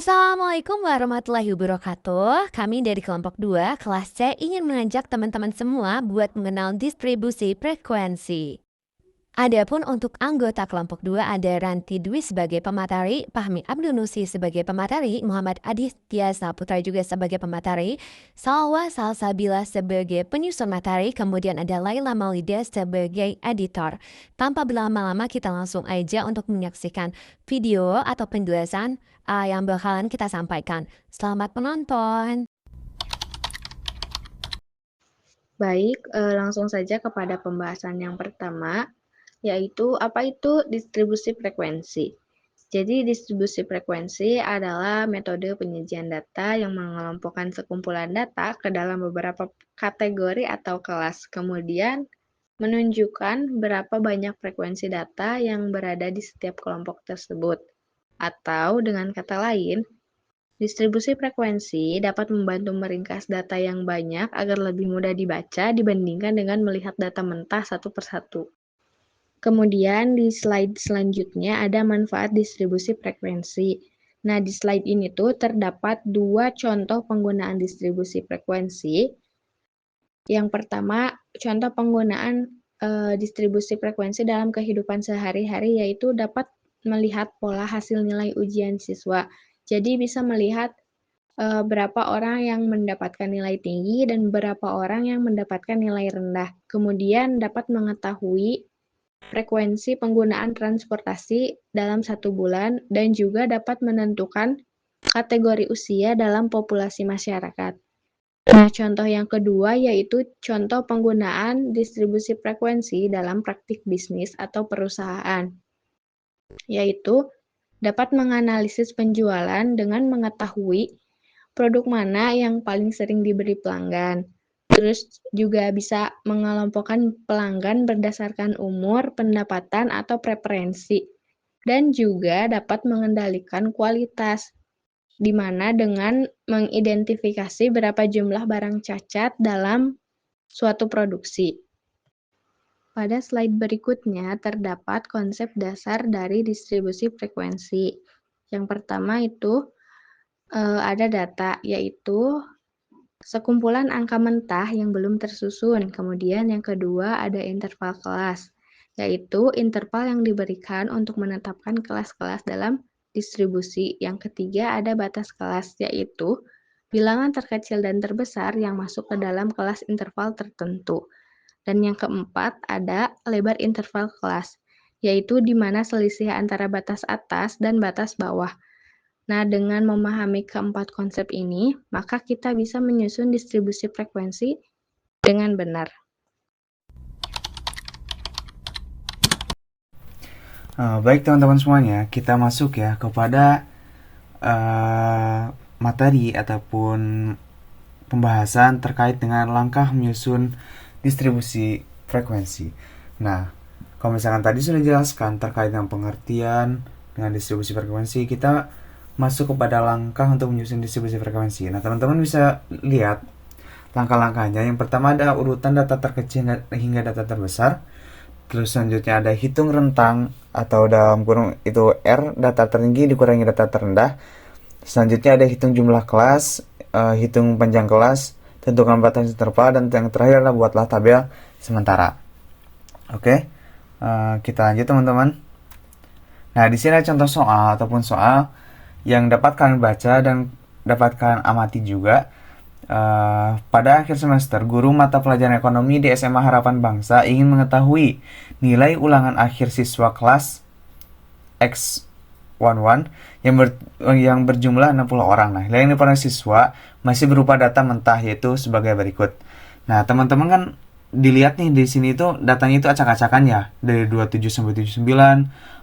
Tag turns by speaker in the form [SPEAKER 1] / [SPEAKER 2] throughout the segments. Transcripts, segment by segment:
[SPEAKER 1] Assalamualaikum warahmatullahi wabarakatuh. Kami dari kelompok 2, kelas C ingin mengajak teman-teman semua buat mengenal distribusi frekuensi. Adapun untuk anggota kelompok 2 ada Ranti Dwi sebagai pemateri, Fahmi Abdunusi sebagai pemateri, Muhammad Aditya Saputra juga sebagai pemateri, Salwa Salsabila sebagai penyusun materi, kemudian ada Laila Maulida sebagai editor. Tanpa berlama-lama kita langsung aja untuk menyaksikan video atau penjelasan yang bakalan kita sampaikan. Selamat menonton!
[SPEAKER 2] Baik, langsung saja kepada pembahasan yang pertama, yaitu apa itu distribusi frekuensi. Jadi distribusi frekuensi adalah metode penyajian data yang mengelompokkan sekumpulan data ke dalam beberapa kategori atau kelas, kemudian menunjukkan berapa banyak frekuensi data yang berada di setiap kelompok tersebut. Atau dengan kata lain, distribusi frekuensi dapat membantu meringkas data yang banyak agar lebih mudah dibaca dibandingkan dengan melihat data mentah satu persatu. Kemudian di slide selanjutnya ada manfaat distribusi frekuensi. Nah, di slide ini tuh terdapat dua contoh penggunaan distribusi frekuensi. Yang pertama, contoh penggunaan distribusi frekuensi dalam kehidupan sehari-hari yaitu dapat melihat pola hasil nilai ujian siswa. Jadi bisa melihat berapa orang yang mendapatkan nilai tinggi dan berapa orang yang mendapatkan nilai rendah. Kemudian dapat mengetahui frekuensi penggunaan transportasi dalam 1 bulan dan juga dapat menentukan kategori usia dalam populasi masyarakat. Nah, contoh yang kedua yaitu contoh penggunaan distribusi frekuensi dalam praktik bisnis atau perusahaan, yaitu dapat menganalisis penjualan dengan mengetahui produk mana yang paling sering diberi pelanggan. Terus juga bisa mengelompokkan pelanggan berdasarkan umur, pendapatan, atau preferensi. Dan juga dapat mengendalikan kualitas, di mana dengan mengidentifikasi berapa jumlah barang cacat dalam suatu produksi. Pada slide berikutnya terdapat konsep dasar dari distribusi frekuensi. Yang pertama itu ada data, yaitu sekumpulan angka mentah yang belum tersusun. Kemudian yang kedua ada interval kelas, yaitu interval yang diberikan untuk menetapkan kelas-kelas dalam distribusi. Yang ketiga ada batas kelas, yaitu bilangan terkecil dan terbesar yang masuk ke dalam kelas interval tertentu. Dan yang keempat ada lebar interval kelas, yaitu di mana selisih antara batas atas dan batas bawah. Nah, dengan memahami keempat konsep ini, maka kita bisa menyusun distribusi frekuensi dengan benar.
[SPEAKER 3] Baik teman-teman semuanya, kita masuk ya kepada materi ataupun pembahasan terkait dengan langkah menyusun distribusi frekuensi. Nah, kalau misalkan tadi sudah dijelaskan terkait dengan pengertian dengan distribusi frekuensi, kita masuk kepada langkah untuk menyusun distribusi frekuensi. Nah, teman-teman bisa lihat langkah-langkahnya. Yang pertama ada urutan data terkecil hingga data terbesar. Terus selanjutnya ada hitung rentang atau dalam kurung itu R, data tertinggi dikurangi data terendah. Selanjutnya ada hitung jumlah kelas, hitung panjang kelas, tentukan batas interval, dan yang terakhir adalah buatlah tabel sementara. Oke, kita lanjut teman-teman. Nah, di sini ada contoh soal ataupun soal yang dapat kalian baca dan dapat kalian amati juga. Pada akhir semester, guru mata pelajaran ekonomi di SMA Harapan Bangsa ingin mengetahui nilai ulangan akhir siswa kelas X11 yang berjumlah 60 orang. Nah, nilai yang diperoleh siswa masih berupa data mentah, yaitu sebagai berikut. Nah, teman-teman kan dilihat nih di sini itu datanya itu acak-acakan ya, dari 27 sampai 79,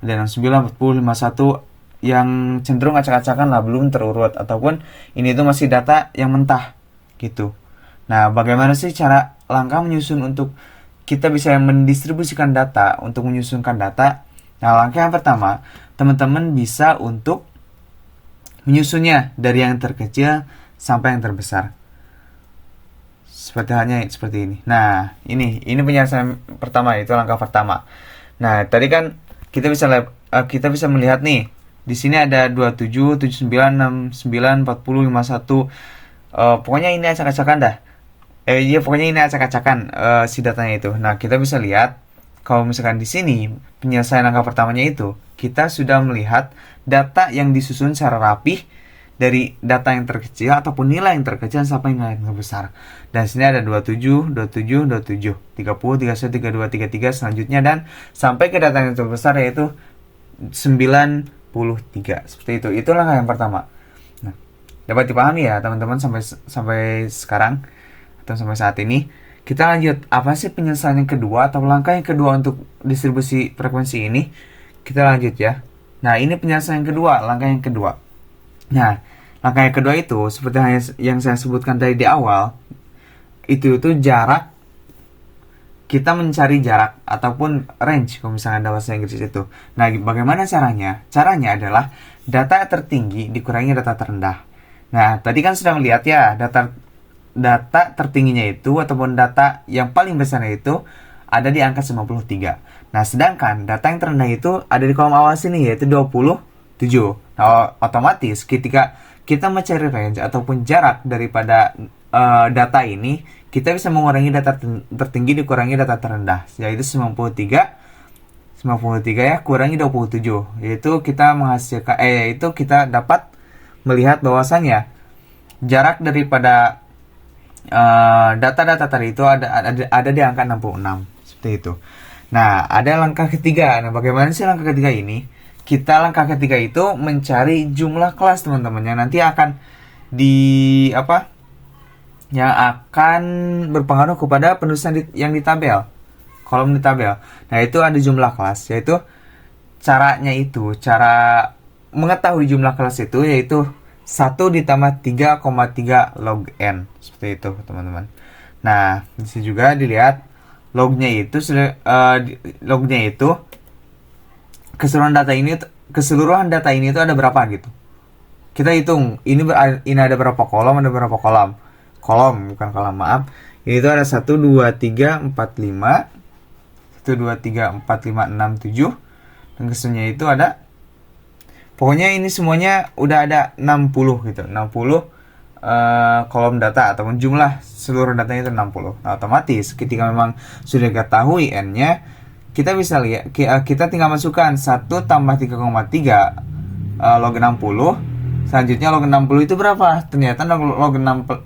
[SPEAKER 3] ada 69, 40, 51 yang cenderung acak-acakan lah, belum terurut, ataupun ini itu masih data yang mentah gitu. Nah, bagaimana sih cara langkah menyusun untuk kita bisa mendistribusikan data, untuk menyusunkan data? Nah, langkah yang pertama, teman-teman bisa untuk menyusunnya dari yang terkecil sampai yang terbesar. Seperti halnya seperti ini. Nah, ini penjelasan pertama, itu langkah pertama. Nah, tadi kan kita bisa melihat nih Di sini ada 27, 79, 69, 40, 51. Pokoknya ini acak-acakan dah. Iya pokoknya ini acak-acakan si datanya itu. Nah, kita bisa lihat kalau misalkan di sini penyelesaian angka pertamanya itu kita sudah melihat data yang disusun secara rapih dari data yang terkecil ataupun nilai yang terkecil sampai nilai yang terbesar. Dan sini ada 27, 27, 27, 30, 31, 32, 33 selanjutnya dan sampai ke data yang terbesar yaitu 93. Seperti itu. Itu langkah yang pertama. Nah, dapat dipahami ya teman-teman sampai sekarang atau sampai saat ini. Kita lanjut, apa sih penyelesaian yang kedua atau langkah yang kedua untuk distribusi frekuensi ini? Kita lanjut ya. Nah, ini penyelesaian yang kedua, langkah yang kedua. Nah, langkah yang kedua itu seperti yang saya sebutkan tadi di awal, itu jarak. Kita mencari jarak ataupun range kalau misalnya dalam bahasa Inggris itu. Nah, bagaimana caranya? Caranya adalah data tertinggi dikurangi data terendah. Nah, tadi kan sudah melihat ya, data tertingginya itu ataupun data yang paling besarnya itu ada di angka 93. Nah, sedangkan data yang terendah itu ada di kolom awal sini yaitu 27. Nah, otomatis ketika kita mencari range ataupun jarak daripada data ini, kita bisa mengurangi data tertinggi dikurangi data terendah yaitu 93 ya kurangi 27, yaitu kita menghasilkan yaitu kita dapat melihat bahwasannya jarak daripada data-data tadi itu ada di angka 66 seperti itu. Nah, ada langkah ketiga. Nah, bagaimana sih langkah ketiga ini? Langkah ketiga itu mencari jumlah kelas teman-teman yang nanti akan yang akan berpengaruh kepada penulisan yang di tabel, kolom di tabel. Nah, itu ada jumlah kelas, yaitu cara mengetahui jumlah kelas itu yaitu 1 ditambah 3,3 log N. Seperti itu, teman-teman. Nah, di sini juga dilihat lognya itu keseluruhan data ini itu ada berapa gitu. Kita hitung, ini ada berapa kolom, bukan kolom, maaf. Ini itu ada 1 2 3 4 5 1 2 3 4 5 6 7 dan keseluruhannya itu ada. Pokoknya ini semuanya udah ada 60 gitu. 60 kolom data ataupun jumlah seluruh datanya itu 60. Nah, otomatis ketika memang sudah ketahui N-nya, kita bisa lihat kita tinggal masukkan 1 tambah 3,3 log 60. Selanjutnya log 60 itu berapa? Ternyata log 60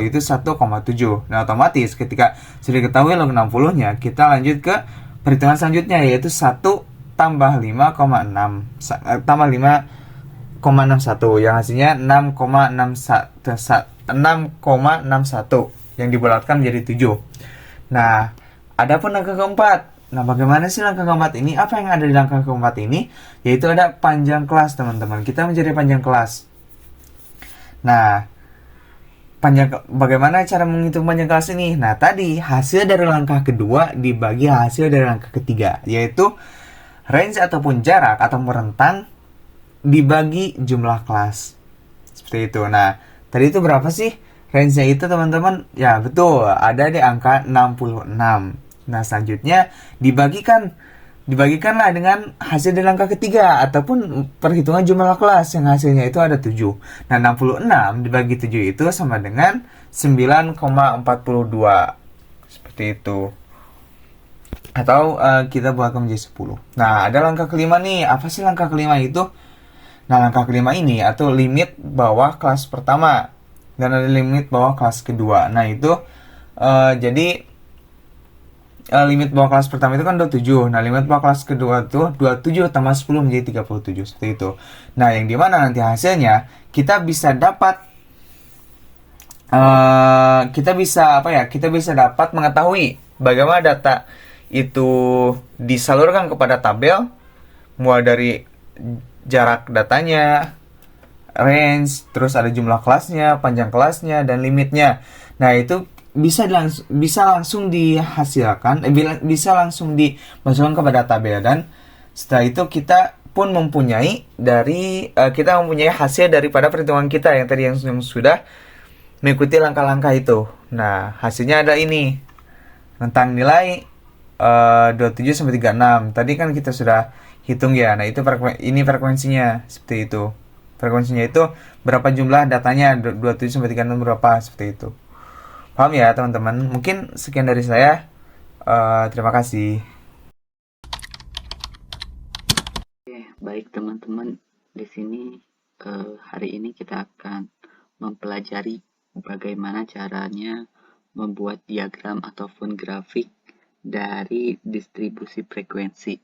[SPEAKER 3] itu 1,7. Nah, otomatis ketika sudah ketahui log 60-nya, kita lanjut ke perhitungan selanjutnya yaitu 1 tambah 5,61 yang hasilnya 6,61 yang dibulatkan menjadi 7. Nah, adapun langkah keempat. Nah, bagaimana sih langkah keempat ini? Apa yang ada di langkah keempat ini? Yaitu ada panjang kelas, teman-teman. Kita mencari panjang kelas. Nah, bagaimana cara menghitung panjang kelas ini? Nah, tadi hasil dari langkah kedua dibagi hasil dari langkah ketiga, yaitu range ataupun jarak atau rentang dibagi jumlah kelas. Seperti itu. Nah, tadi itu berapa sih range-nya itu, teman-teman? Ya, betul. Ada di angka 66. Nah, selanjutnya dibagikanlah dengan hasil dari langkah ketiga ataupun perhitungan jumlah kelas yang hasilnya itu ada 7. Nah, 66 dibagi 7 itu sama dengan 9,42. Seperti itu. Atau kita buatkan menjadi 10. Nah, ada langkah kelima nih. Apa sih langkah kelima itu? Nah, langkah kelima ini atau limit bawah kelas pertama dan ada limit bawah kelas kedua. Nah, itu jadi limit bawah kelas pertama itu kan 27. Nah, limit bawah kelas kedua itu 27 tambah 10 menjadi 37. Seperti itu. Nah, yang dimana nanti hasilnya kita bisa dapat kita bisa dapat mengetahui bagaimana data itu disalurkan kepada tabel, mulai dari jarak datanya, range, terus ada jumlah kelasnya, panjang kelasnya, dan limitnya. Nah, itu bisa langsung dihasilkan, bisa langsung dimasukkan kepada tabel, dan setelah itu kita pun mempunyai hasil daripada perhitungan kita yang tadi yang sudah mengikuti langkah-langkah itu. Nah, hasilnya ada ini tentang nilai 27 sampai 36. Tadi kan kita sudah hitung ya. Nah, ini frekuensinya seperti itu. Frekuensinya itu berapa jumlah datanya 27 sampai 36 berapa seperti itu. Paham ya, teman-teman? Mungkin sekian dari saya. Terima kasih.
[SPEAKER 4] Oke, baik teman-teman. Di sini hari ini kita akan mempelajari bagaimana caranya membuat diagram ataupun grafik dari distribusi frekuensi.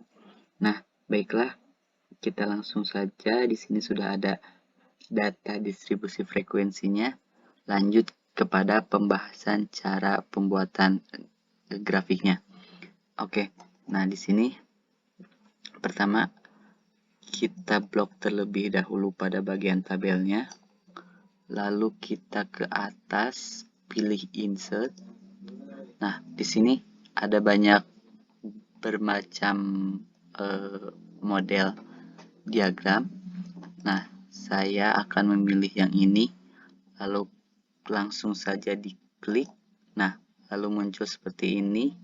[SPEAKER 4] Nah, baiklah, kita langsung saja. Di sini sudah ada data distribusi frekuensinya. Lanjut kepada pembahasan cara pembuatan grafiknya. Oke, nah di sini pertama kita blok terlebih dahulu pada bagian tabelnya. Lalu kita ke atas, pilih insert. Nah, di sini ada banyak bermacam model diagram. Nah, saya akan memilih yang ini, lalu langsung saja diklik. Nah, lalu muncul seperti ini.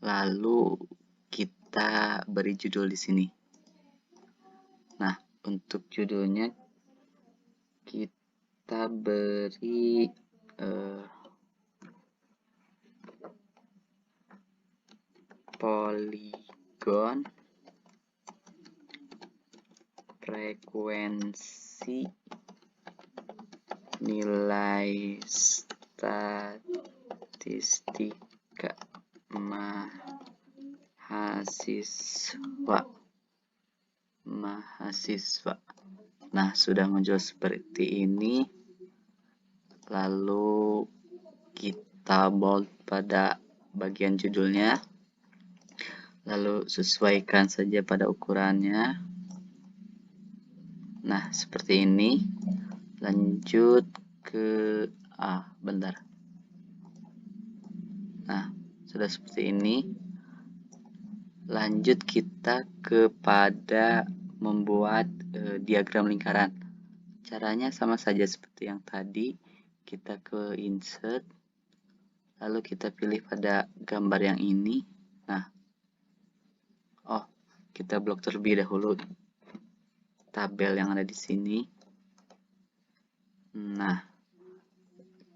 [SPEAKER 4] Lalu kita beri judul di sini. Nah, untuk judulnya kita beri poligon frekuensi nilai statistika mahasiswa. Nah, sudah muncul seperti ini. Lalu kita bold pada bagian judulnya. Lalu sesuaikan saja pada ukurannya. Nah, seperti ini. Lanjut ke bentar. Nah, sudah seperti ini. Lanjut kita kepada membuat diagram lingkaran. Caranya sama saja seperti yang tadi. Kita ke insert. Lalu kita pilih pada gambar yang ini. Nah, kita blok terlebih dahulu tabel yang ada di sini. Nah,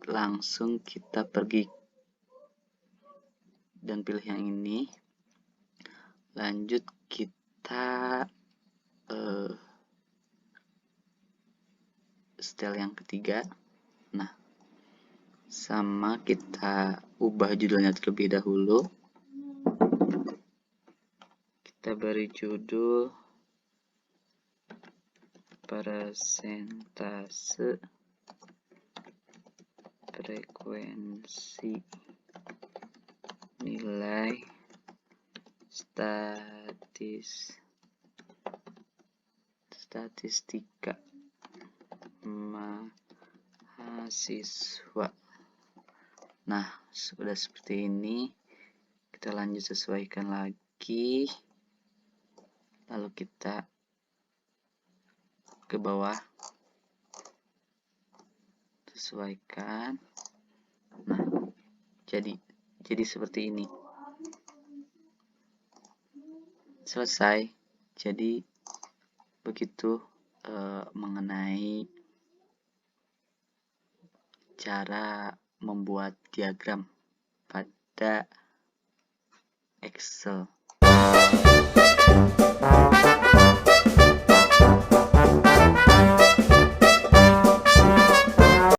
[SPEAKER 4] langsung kita pergi dan pilih yang ini. Lanjut kita setel yang ketiga. Nah, sama kita ubah judulnya terlebih dahulu. Kita beri judul persentase frekuensi nilai statistika mahasiswa. Nah, sudah seperti ini. Kita lanjut sesuaikan lagi. Lalu kita ke bawah. Sesuaikan. Nah, jadi seperti ini. Selesai. Jadi begitu mengenai cara membuat diagram pada Excel.